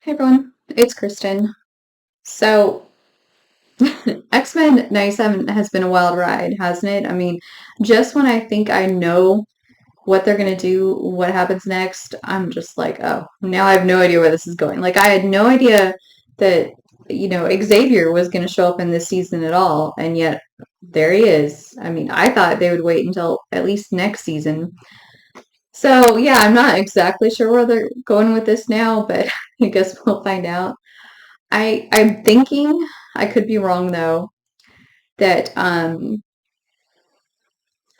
Hey everyone, it's Kristen. So, X-Men 97 has been a wild ride, hasn't it? I mean, just when I think I know what they're gonna do, what happens next, I'm just like, oh, now I have no idea where this is going. Like, I had no idea that, Xavier was gonna show up in this season at all, and yet there he is. I mean, I thought they would wait until at least next season. So, yeah, I'm not exactly sure where they're going with this now, but I guess we'll find out. I'm thinking, I could be wrong though, that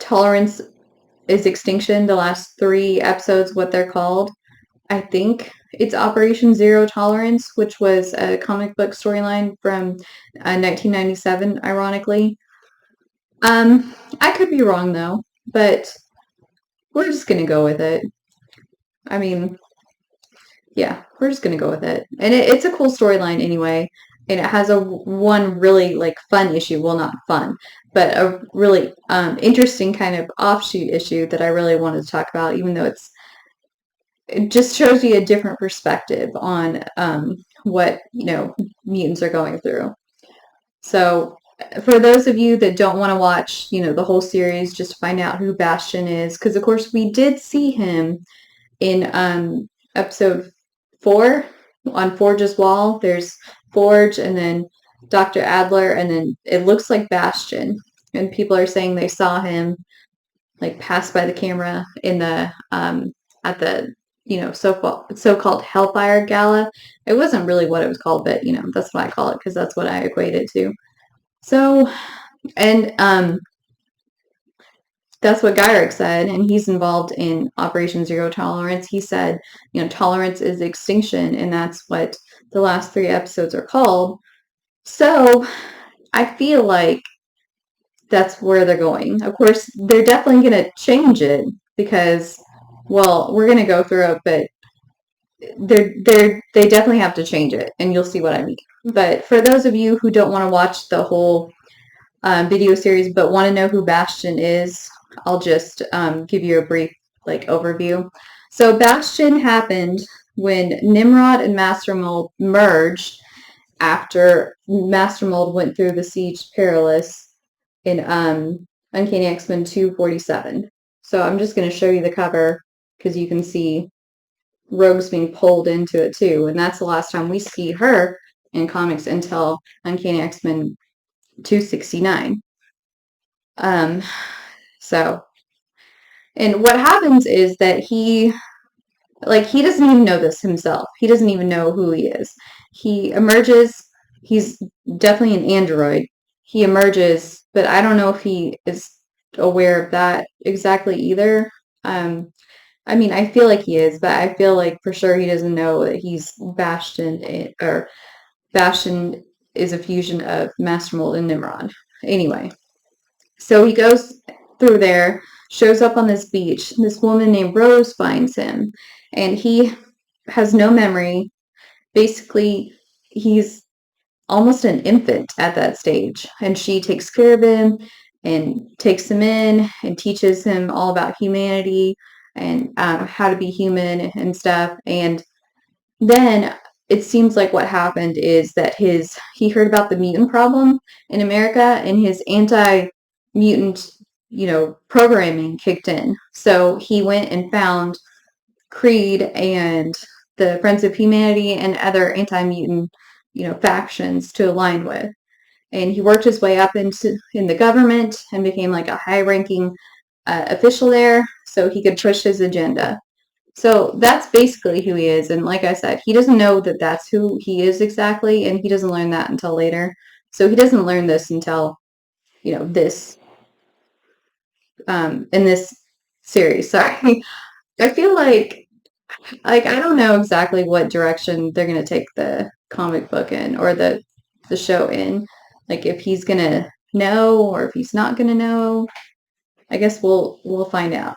Tolerance is Extinction, the last three episodes, what they're called. I think it's Operation Zero Tolerance, which was a comic book storyline from 1997, ironically. I could be wrong though, but we're just gonna go with it. I mean, yeah, we're just gonna go with it. And it's a cool storyline anyway. And it has a one really like fun issue. Well, not fun, but a really interesting kind of offshoot issue that I really wanted to talk about, even though it just shows you a different perspective on what mutants are going through. So for those of you that don't want to watch the whole series just to find out who Bastion is, because of course we did see him in episode 4 on Forge's wall. There's Forge and then Dr. Adler, and then it looks like Bastion. And people are saying they saw him like pass by the camera in the at the so-called Hellfire Gala. It wasn't really what it was called, but that's what I call it because that's what I equate it to. So, and that's what Gyrick said, and he's involved in Operation Zero Tolerance. He said, tolerance is extinction, and that's what the last three episodes are called. So I feel like that's where they're going. Of course, they're definitely going to change it because, well, we're going to go through it, but they definitely have to change it, and you'll see what I mean. But for those of you who don't want to watch the whole video series but want to know who Bastion is, I'll just give you a brief overview. So Bastion happened when Nimrod and Master Mold merged after Master Mold went through the Siege Perilous in Uncanny X-Men 247. So I'm just going to show you the cover because you can see Rogue's being pulled into it too, and that's the last time we see her in comics until Uncanny X-Men 269. So, and what happens is that he doesn't even know this himself. He doesn't even know who he is. He emerges. He's definitely an android. He emerges, but I don't know if he is aware of that exactly either. I mean, I feel like he is, but I feel like for sure he doesn't know that he's Bastion, or Bastion is a fusion of Master Mold and Nimrod. Anyway, so he goes through there, shows up on this beach. This woman named Rose finds him, and he has no memory. Basically, he's almost an infant at that stage, and she takes care of him and takes him in and teaches him all about humanity and how to be human and stuff. And then it seems like what happened is that he heard about the mutant problem in America, and his anti-mutant programming kicked in. So he went and found Creed and the Friends of Humanity and other anti-mutant factions to align with, and he worked his way up in the government and became like a high-ranking official there so he could push his agenda. So that's basically who he is. And like I said, he doesn't know that that's who he is exactly, and he doesn't learn that until later. So he doesn't learn this until, this, in this series. Sorry. I feel like, I don't know exactly what direction they're going to take the comic book in or the show in. Like if he's going to know or if he's not going to know. I guess we'll find out.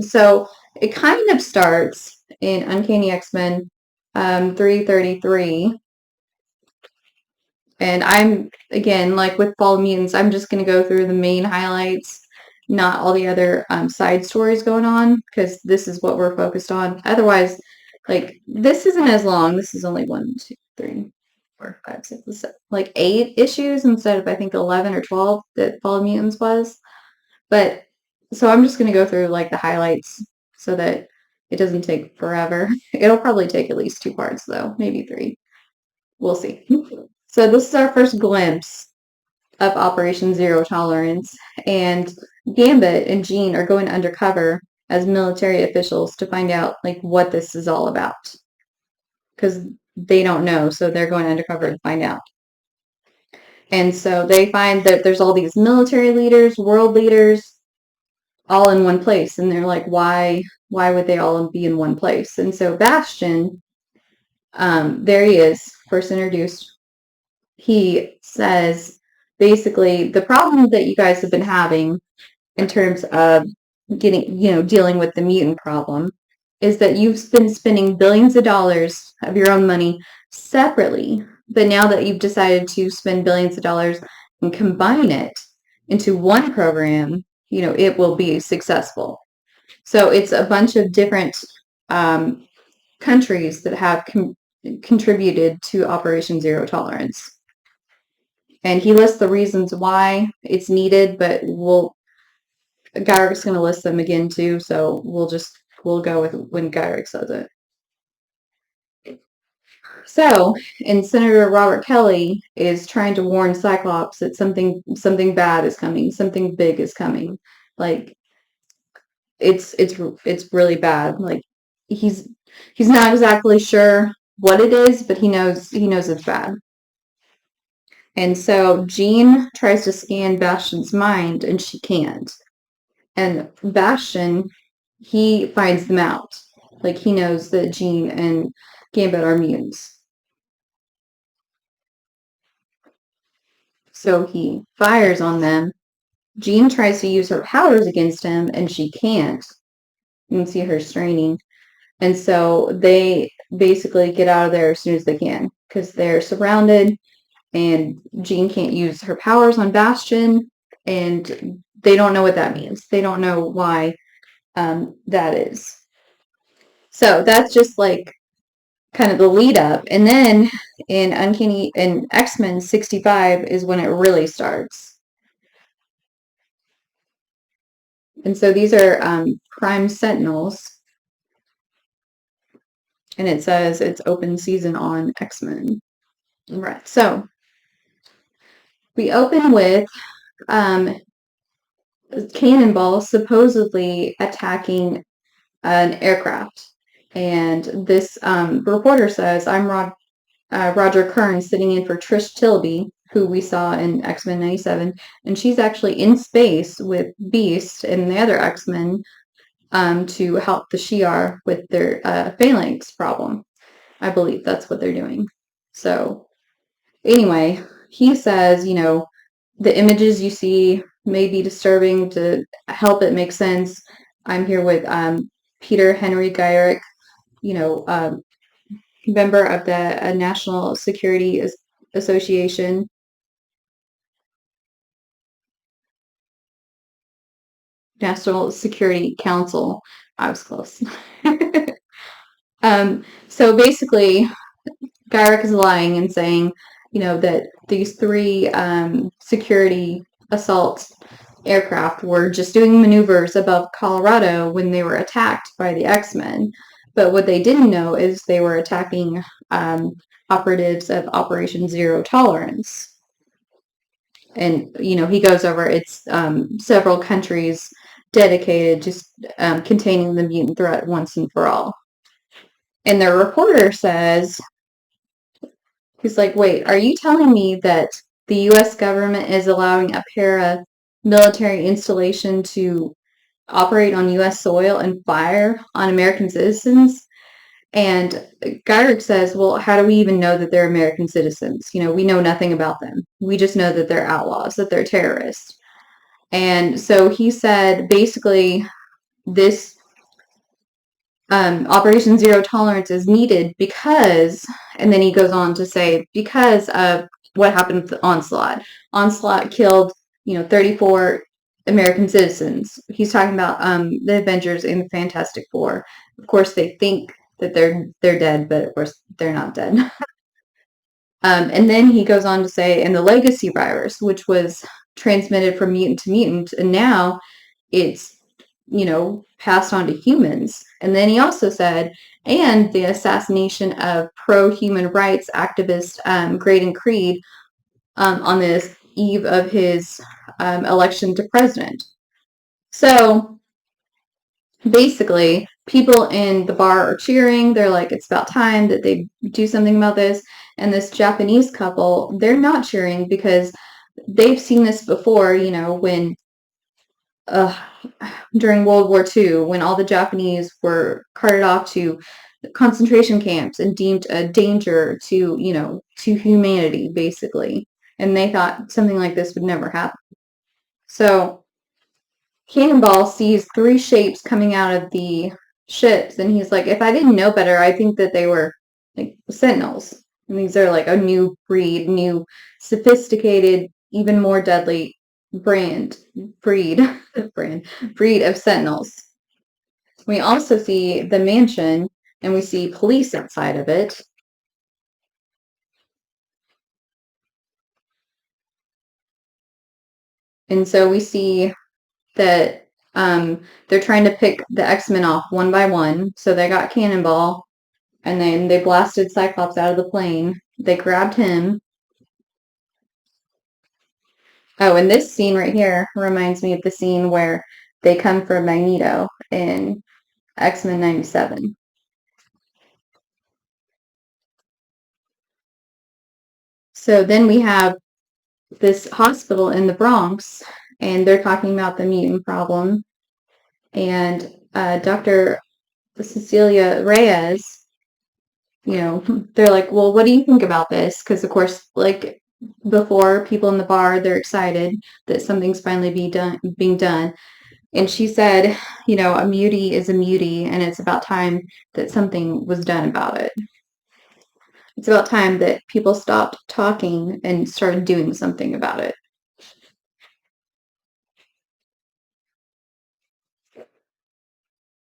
So it kind of starts in Uncanny X-Men 333. And I'm, again, like with Fall of Mutants, I'm just going to go through the main highlights, not all the other side stories going on, because this is what we're focused on. Otherwise, Like, this isn't as long. This is only 1, 2, 3, 4, 5, 6, 7, like 8 issues instead of I think 11 or 12 that Fall of Mutants was. But so I'm just gonna go through like the highlights so that it doesn't take forever. It'll probably take at least 2 parts though, maybe 3. We'll see. So this is our first glimpse of Operation Zero Tolerance, and Gambit and Jean are going undercover as military officials to find out like what this is all about because they don't know, so they're going undercover to find out. And so they find that there's all these military leaders, world leaders, all in one place, and they're like, why would they all be in one place? And so Bastion, there he is, first introduced. He says basically the problem that you guys have been having in terms of getting, dealing with the mutant problem is that you've been spending billions of dollars of your own money separately. But now that you've decided to spend billions of dollars and combine it into one program, it will be successful. So it's a bunch of different countries that have contributed to Operation Zero Tolerance. And he lists the reasons why it's needed, but Gyrick's going to list them again too, so we'll go with when Gyrick says it. So, and Senator Robert Kelly is trying to warn Cyclops that something bad is coming, something big is coming. Like it's really bad. Like he's not exactly sure what it is, but he knows it's bad. And so Jean tries to scan Bastion's mind, and she can't. And Bastion, he finds them out. Like, he knows that Jean and Gambit are mutants. So he fires on them. Jean tries to use her powers against him, and she can't. You can see her straining. And so they basically get out of there as soon as they can, because they're surrounded, and Jean can't use her powers on Bastion, and they don't know what that means. They don't know why that is. So that's just like kind of the lead up. And then in X-Men 65 is when it really starts. And so these are Prime Sentinels. And it says it's open season on X-Men. Right. So we open with Cannonball supposedly attacking an aircraft. And this reporter says, I'm Roger Kern sitting in for Trish Tilby, who we saw in X-Men 97, and she's actually in space with Beast and the other X-Men to help the Shi'ar with their phalanx problem. I believe that's what they're doing. So anyway, he says, the images you see may be disturbing. To help it make sense, I'm here with Peter Henry Gyrick, member of the National Security Association. National Security Council. I was close. So basically, Gyrick is lying and saying, that these 3 security assault aircraft were just doing maneuvers above Colorado when they were attacked by the X-Men. But what they didn't know is they were attacking operatives of Operation Zero Tolerance. And, he goes over it's several countries dedicated just containing the mutant threat once and for all. And the reporter says, he's like, wait, are you telling me that the U.S. government is allowing a paramilitary installation to operate on U.S. soil and fire on American citizens? And Gyrick says, well, how do we even know that they're American citizens? We know nothing about them. We just know that they're outlaws, that they're terrorists. And so he said, basically, this Operation Zero Tolerance is needed because, and then he goes on to say, because of what happened with the Onslaught. Onslaught killed, 34 American citizens. He's talking about the Avengers and the Fantastic Four. Of course, they think that they're dead, but of course they're not dead. And then he goes on to say, and the legacy virus, which was transmitted from mutant to mutant, and now it's, passed on to humans. And then he also said, and the assassination of pro-human rights activist Graydon Creed on this eve of his election to president. So basically, people in the bar are cheering. They're like, it's about time that they do something about this. And this Japanese couple, they're not cheering because they've seen this before, when uh, during World War II, when all the Japanese were carted off to concentration camps and deemed a danger to, to humanity, basically. And they thought something like this would never happen. So Cannonball sees three shapes coming out of the ships, and he's like, if I didn't know better, I think that they were like sentinels. And these are like a new breed, new sophisticated, even more deadly breed of sentinels. We also see the mansion, and we see police outside of it. And so we see that they're trying to pick the X-Men off one by one. So they got Cannonball, and then they blasted Cyclops out of the plane. They grabbed him. Oh, and this scene right here reminds me of the scene where they come for Magneto in X-Men 97. So then we have this hospital in the Bronx, and they're talking about the mutant problem. And Dr. Cecilia Reyes, they're like, well, what do you think about this? Because, of course, like before, people in the bar, they're excited that something's finally being done. And she said, a mutie is a mutie, and it's about time that something was done about it. It's about time that people stopped talking and started doing something about it.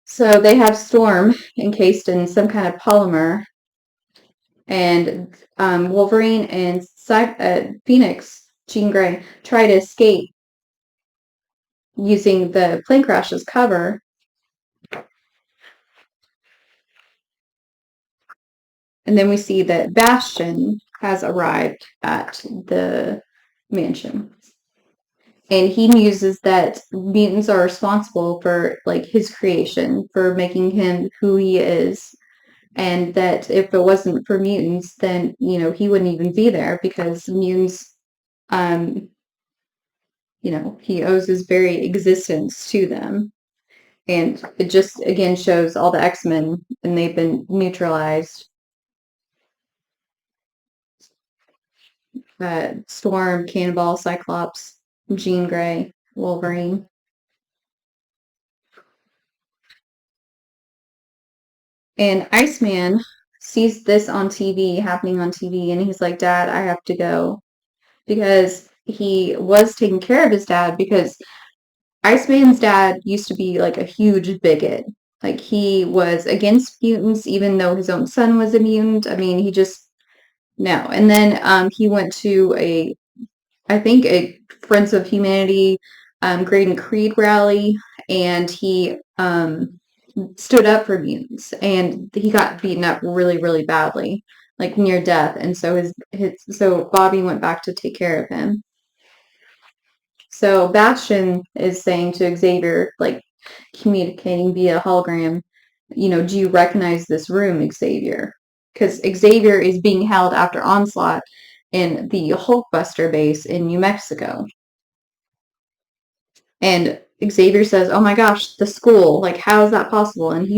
So they have Storm encased in some kind of polymer, and Wolverine and Phoenix, Jean Grey, try to escape using the plane crash as cover. And then we see that Bastion has arrived at the mansion. And he muses that mutants are responsible for like his creation, for making him who he is. And that if it wasn't for mutants, then, he wouldn't even be there because mutants, he owes his very existence to them. And it just, again, shows all the X-Men and they've been neutralized. Storm, Cannonball, Cyclops, Jean Grey, Wolverine. And Iceman sees this on TV, happening on TV, and he's like, Dad, I have to go. Because he was taking care of his dad, because Iceman's dad used to be like a huge bigot. Like he was against mutants, even though his own son was a mutant. I mean, he just, no. And then he went to I think a Friends of Humanity, Graydon Creed rally, and he stood up for mutants, and he got beaten up really, really badly, like near death. And so so Bobby went back to take care of him. So Bastion is saying to Xavier, like communicating via hologram, do you recognize this room, Xavier? Because Xavier is being held after Onslaught in the Hulkbuster base in New Mexico. And Xavier says, "Oh my gosh, the school! Like, how is that possible?" And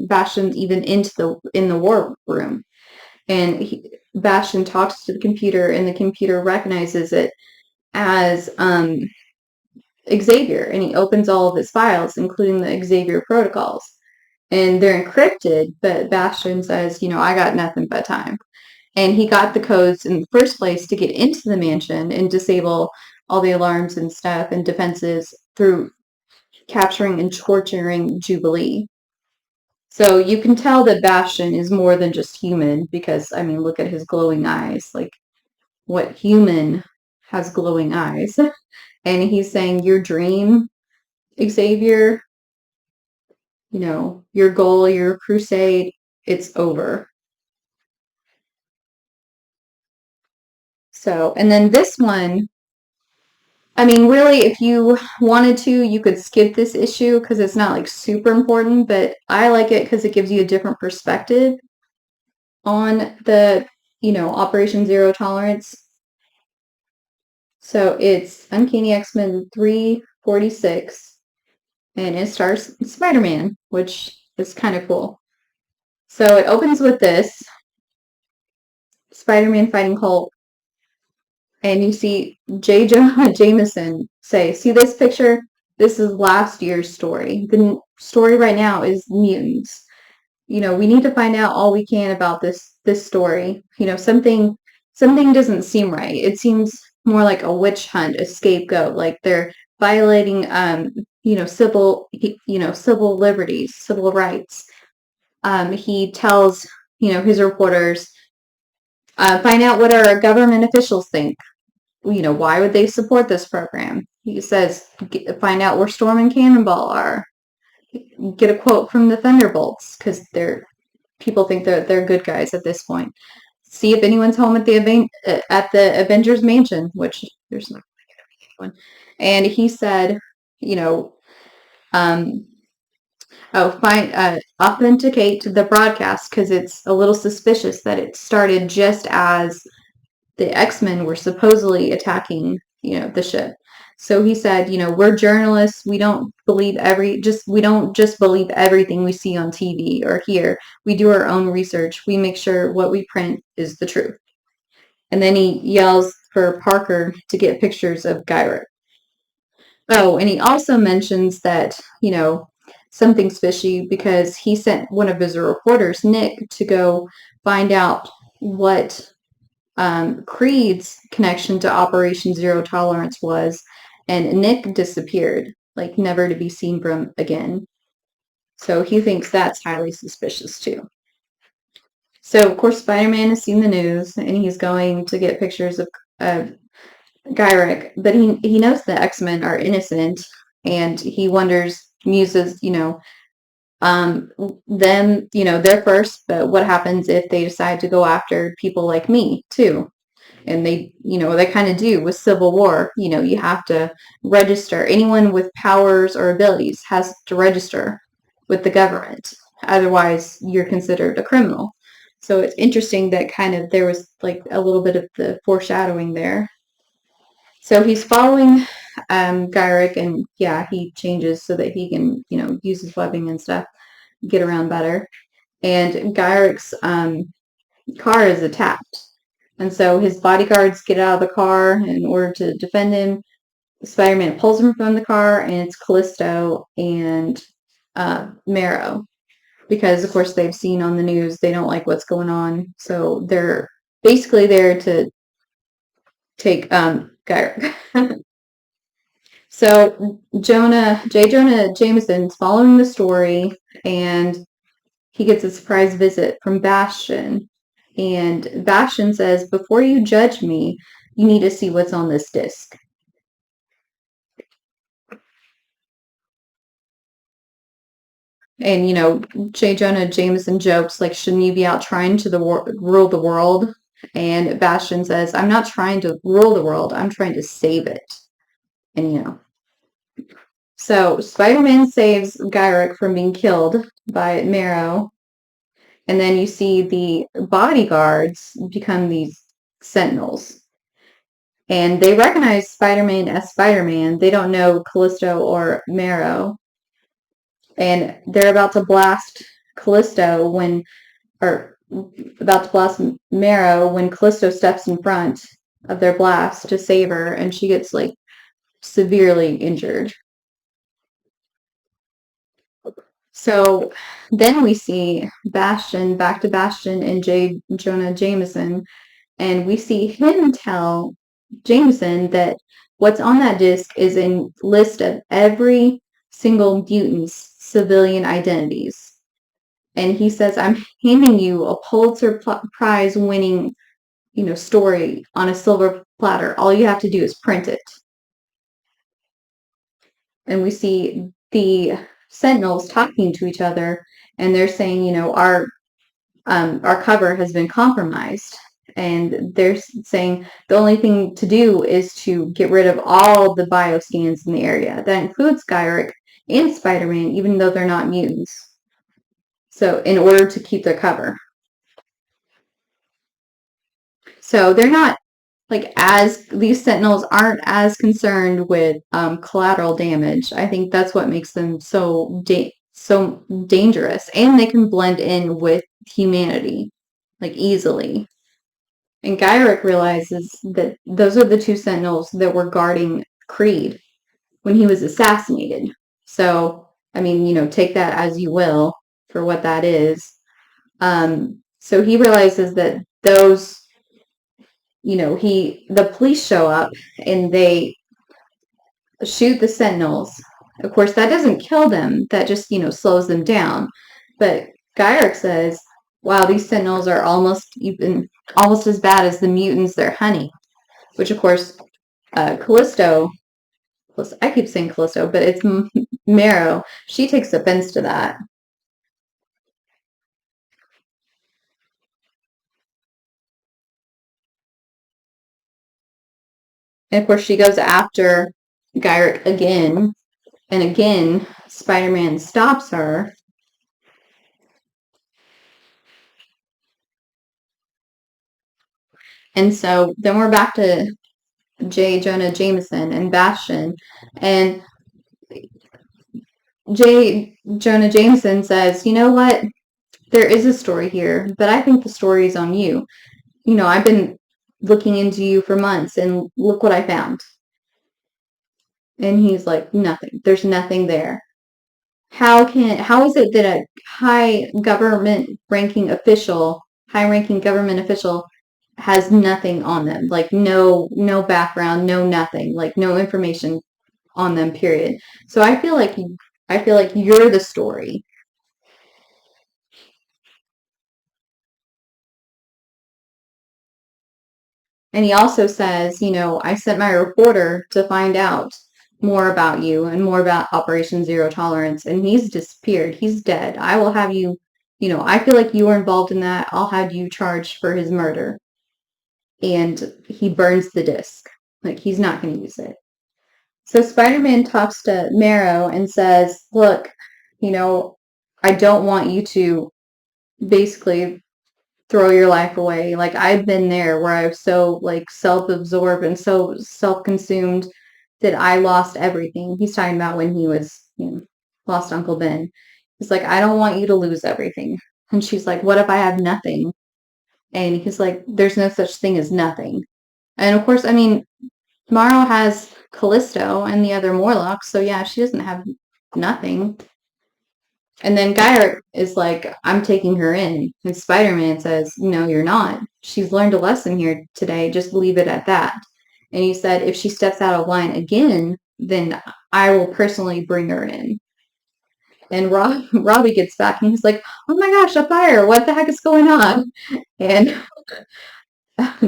Bastion's even in the war room, and Bastion talks to the computer, and the computer recognizes it as Xavier, and he opens all of his files, including the Xavier protocols, and they're encrypted. But Bastion says, "I got nothing but time." And he got the codes in the first place to get into the mansion and disable all the alarms and stuff and defenses through capturing and torturing Jubilee. So you can tell that Bastion is more than just human because, I mean, look at his glowing eyes. Like, what human has glowing eyes? And he's saying, your dream, Xavier, your goal, your crusade, it's over. So, and then this one, I mean, really, if you wanted to, you could skip this issue because it's not like super important, but I like it because it gives you a different perspective on the, Operation Zero Tolerance. So it's Uncanny X-Men 346, and it stars Spider-Man, which is kind of cool. So it opens with this Spider-Man fighting Hulk, and you see J. Jonah Jameson say, see this picture? This is last year's story. The story right now is mutants. We need to find out all we can about this story. Something doesn't seem right. It seems more like a witch hunt, a scapegoat, like they're violating civil liberties, civil rights. He tells, his reporters, find out what our government officials think. Why would they support this program? He says, find out where Storm and Cannonball are. Get a quote from the Thunderbolts because people think they're good guys at this point. See if anyone's home at the Avengers Mansion, which there's not one. And he said, authenticate the broadcast because it's a little suspicious that it started just as the X-Men were supposedly attacking, the ship. So he said, we're journalists. We don't we don't just believe everything we see on TV or hear. We do our own research. We make sure what we print is the truth. And then he yells for Parker to get pictures of Gyrick. Oh, and he also mentions that, something's fishy because he sent one of his reporters, Nick, to go find out what Creed's connection to Operation Zero Tolerance was, and Nick disappeared, like never to be seen from again. So he thinks that's highly suspicious too. So of course Spider-Man has seen the news and he's going to get pictures of Gyrick, but he knows the X-Men are innocent and he muses, them, they're first, but what happens if they decide to go after people like me too? And they kind of do with Civil War. You have to register. Anyone with powers or abilities has to register with the government. Otherwise, you're considered a criminal. So it's interesting that kind of there was like a little bit of the foreshadowing there. So he's following Gyrick, and yeah, he changes so that he can, use his webbing and stuff, get around better. And Gyrick's car is attacked. And so his bodyguards get out of the car in order to defend him. Spider-Man pulls him from the car, and it's Callisto and Marrow. Because, of course, they've seen on the news they don't like what's going on. So they're basically there to take Gyrick. So J. Jonah Jameson's following the story, and he gets a surprise visit from Bastion. And Bastion says, before you judge me, you need to see what's on this disc. And, J. Jonah Jameson jokes, like, shouldn't you be out trying to rule the world? And Bastion says, I'm not trying to rule the world. I'm trying to save it. And, so Spider-Man saves Gyrick from being killed by Marrow. And then you see the bodyguards become these sentinels. And they recognize Spider-Man as Spider-Man. They don't know Callisto or Marrow. And they're about to blast Marrow when Callisto steps in front of their blast to save her, and she gets like severely injured. So then we see Bastion, back to Bastion and J. Jonah Jameson, and we see him tell Jameson that what's on that disc is a list of every single mutant's civilian identities. And he says, I'm handing you a Pulitzer Prize winning, story on a silver platter. All you have to do is print it. And we see the Sentinels talking to each other, and they're saying, our cover has been compromised. And they're saying the only thing to do is to get rid of all the bioscans in the area. That includes Gyrick and Spider-Man, even though they're not mutants. So in order to keep their cover. So they're not these Sentinels aren't as concerned with collateral damage. I think that's what makes them so dangerous, and they can blend in with humanity easily. And Gyrick realizes that those are the two Sentinels that were guarding Creed when he was assassinated. So, I mean, take that as you will for what that is. So he realizes that those, the police show up and they shoot the Sentinels. Of course, that doesn't kill them. That just, slows them down. But Gyrick says, wow, these Sentinels are almost as bad as the mutants they're hunting. Which, of course, Callisto, I keep saying Callisto, but it's Marrow. She takes offense to that. And of course, she goes after Gyrick again. And again, Spider-Man stops her. And so then we're back to J. Jonah Jameson and Bastion. And J. Jonah Jameson says, you know what? There is a story here, but I think the story is on you. I've been looking into you for months, and look what I found. And he's like, nothing. There's nothing there. How is it that a high-ranking government official has nothing on them? No background, no nothing, no information on them, period. So I feel like you're the story. And he also says, I sent my reporter to find out more about you and more about Operation Zero Tolerance, and he's disappeared. He's dead. I will have you, I feel like you were involved in that. I'll have you charged for his murder. And he burns the disc. He's not going to use it. So Spider-Man talks to Marrow and says, look, I don't want you to basically throw your life away. I've been there where I was so self-absorbed and so self-consumed that I lost everything. He's talking about when he was, lost Uncle Ben. He's like, I don't want you to lose everything. And she's like, what if I have nothing? And he's like, there's no such thing as nothing. And of course, I mean, Morrow has Callisto and the other Morlocks, so yeah, she doesn't have nothing. And then Gyrick is like, I'm taking her in. And Spider-Man says, no, you're not. She's learned a lesson here today. Just leave it at that. And he said, if she steps out of line again, then I will personally bring her in. And Robbie gets back and he's like, oh my gosh, a fire. What the heck is going on? And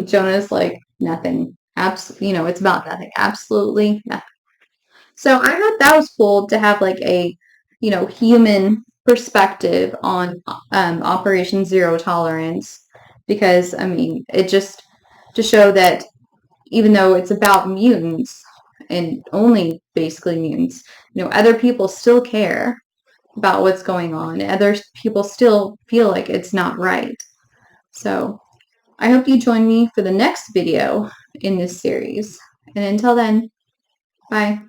Jonah's like, nothing. It's about nothing. Absolutely nothing. So I thought that was cool to have a, human perspective on Operation Zero Tolerance, because I mean, it just to show that even though it's about mutants and only basically mutants, other people still care about what's going on. Other people still feel like it's not right. So I hope you join me for the next video in this series. And until then, bye.